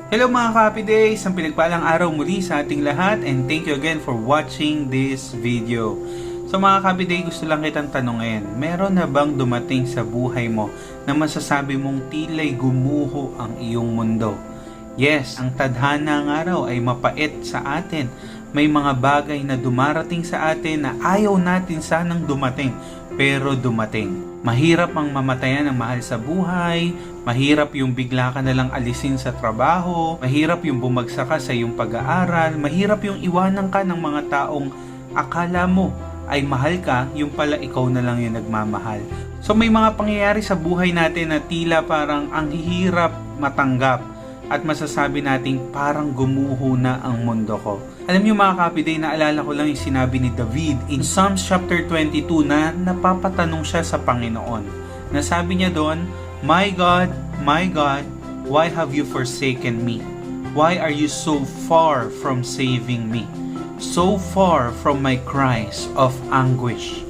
Hello mga Happy Days! Ang pinagpalang araw muli sa ating lahat and thank you again for watching this video. So mga Happy Day, gusto lang kitang tanungin, meron na bang dumating sa buhay mo na masasabi mong tila'y gumuho ang iyong mundo? Yes, ang tadhana ng araw ay mapait sa atin. May mga bagay na dumarating sa atin na ayaw natin sanang dumating, pero dumating. Mahirap ang mamatayan ng mahal sa buhay, mahirap yung bigla ka nalang alisin sa trabaho, mahirap yung bumagsak ka sa iyong pag-aaral, mahirap yung iwanan ka ng mga taong akala mo ay mahal ka, yung pala ikaw na lang yung nagmamahal. So may mga pangyayari sa buhay natin na tila parang ang hihirap matanggap at masasabi nating parang gumuho na ang mundo ko. Alam niyo mga Kapiday, naalala ko lang yung sinabi ni David in Psalms chapter 22 na napapatanong siya sa Panginoon. Nasabi niya doon, my God, why have you forsaken me? Why are you so far from saving me? So far from my cries of anguish.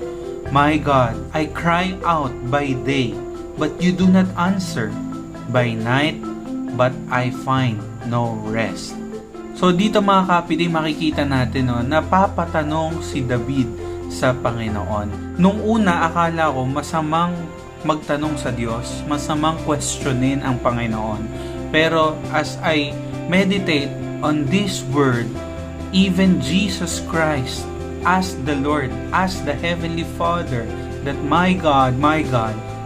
My God, I cry out by day, but you do not answer. By night, but I find no rest. So dito mga Kapiday, makikita natin napapatanong si David sa Panginoon. Nung una, akala ko masamang magtanong sa Diyos, masamang questionin ang Panginoon. Pero as I meditate on this word, even Jesus Christ asked the Lord, asked the Heavenly Father, that my God,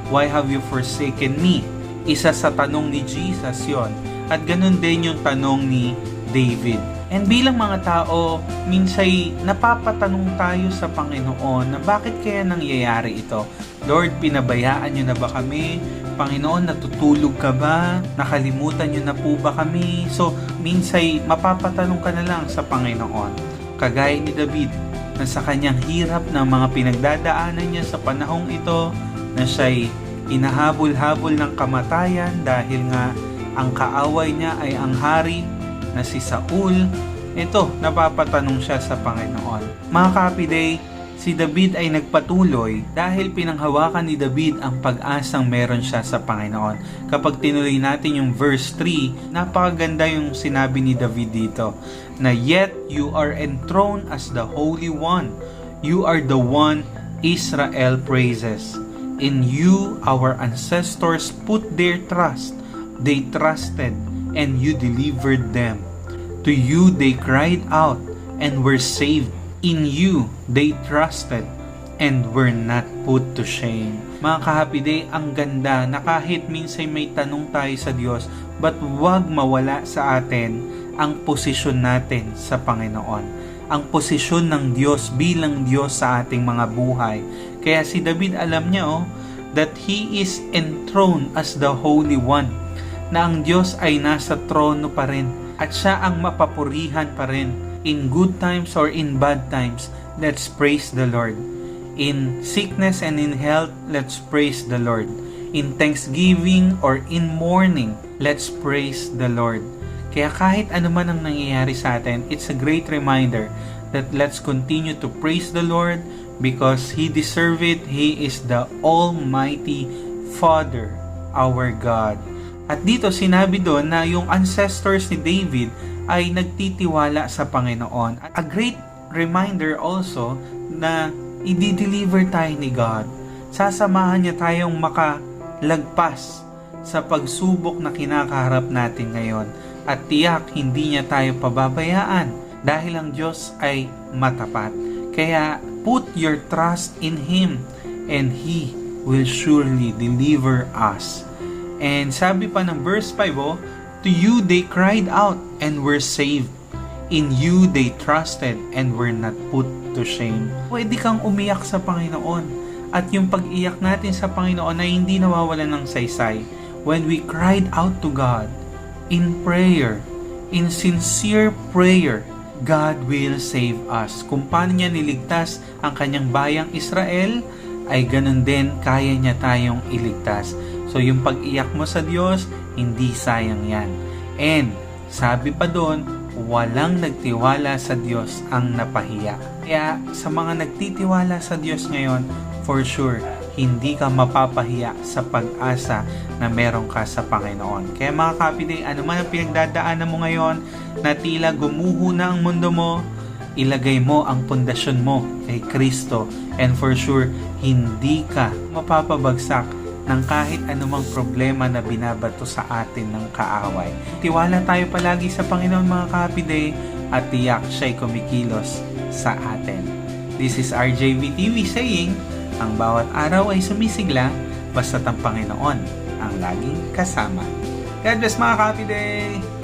why have you forsaken me? Isa sa tanong ni Jesus yon. At ganun din yung tanong ni David. And bilang mga tao, minsay napapatanong tayo sa Panginoon na bakit kaya nangyayari ito? Lord, pinabayaan niyo na ba kami? Panginoon, natutulog ka ba? Nakalimutan niyo na po ba kami? So, minsay mapapatanong ka na lang sa Panginoon. Kagaya ni David, na sa kanyang hirap na mga pinagdadaanan niya sa panahong ito, na siya'y inahabol-habol ng kamatayan dahil nga ang kaaway niya ay ang hari na si Saul. Ito, napapatanong siya sa Panginoon. Mga Kapiday, si David ay nagpatuloy dahil pinanghawakan ni David ang pag-asang meron siya sa Panginoon. Kapag tinuloy natin yung verse 3, napakaganda yung sinabi ni David dito, na yet you are enthroned as the Holy One. You are the one Israel praises. In you, our ancestors put their trust. They trusted, and you delivered them. To you, they cried out, and were saved. In you, they trusted, and were not put to shame. Mga Kahapiday, ang ganda na kahit minsan may tanong tayo sa Diyos, but wag mawala sa atin ang posisyon natin sa Panginoon. Ang posisyon ng Diyos bilang Diyos sa ating mga buhay. Kaya si David alam niya that he is enthroned as the Holy One, na ang Diyos ay nasa trono pa rin at siya ang mapapurihan pa rin. In good times or in bad times, let's praise the Lord. In sickness and in health, let's praise the Lord. In thanksgiving or in mourning, let's praise the Lord. Kaya kahit ano man ang nangyayari sa atin, it's a great reminder that let's continue to praise the Lord because He deserves it. He is the Almighty Father, our God. At dito sinabi doon na yung ancestors ni David ay nagtitiwala sa Panginoon. A great reminder also na i-deliver tayo ni God. Sasamahan niya tayong makalagpas sa pagsubok na kinakaharap natin ngayon. At tiyak hindi niya tayo pababayaan dahil ang Diyos ay matapat. Kaya put your trust in Him and He will surely deliver us. And sabi pa ng verse 5, to you they cried out and were saved. In you they trusted and were not put to shame. Pwede kang umiyak sa Panginoon. At yung pag-iyak natin sa Panginoon ay hindi nawawalan ng saysay. When we cried out to God in prayer, in sincere prayer, God will save us. Kung paano niya niligtas ang kanyang bayang Israel, ay ganun din kaya niya tayong iligtas. So yung pag-iyak mo sa Diyos, hindi sayang yan. And sabi pa doon, walang nagtiwala sa Diyos ang napahiya. Kaya sa mga nagtitiwala sa Diyos ngayon, for sure, hindi ka mapapahiya sa pag-asa na meron ka sa Panginoon. Kaya mga kapiday, ano man ang pinagdadaanan mo ngayon na tila gumuho na ang mundo mo, ilagay mo ang pundasyon mo kay Kristo, and for sure, hindi ka mapapabagsak ng kahit anumang problema na binabato sa atin ng kaaway. Tiwala tayo palagi sa Panginoon mga kapiday, at tiyak siya'y kumikilos sa atin. This is Arjayv TV saying, ang bawat araw ay sumisigla, basta't ang Panginoon ang laging kasama. God bless mga kapiday!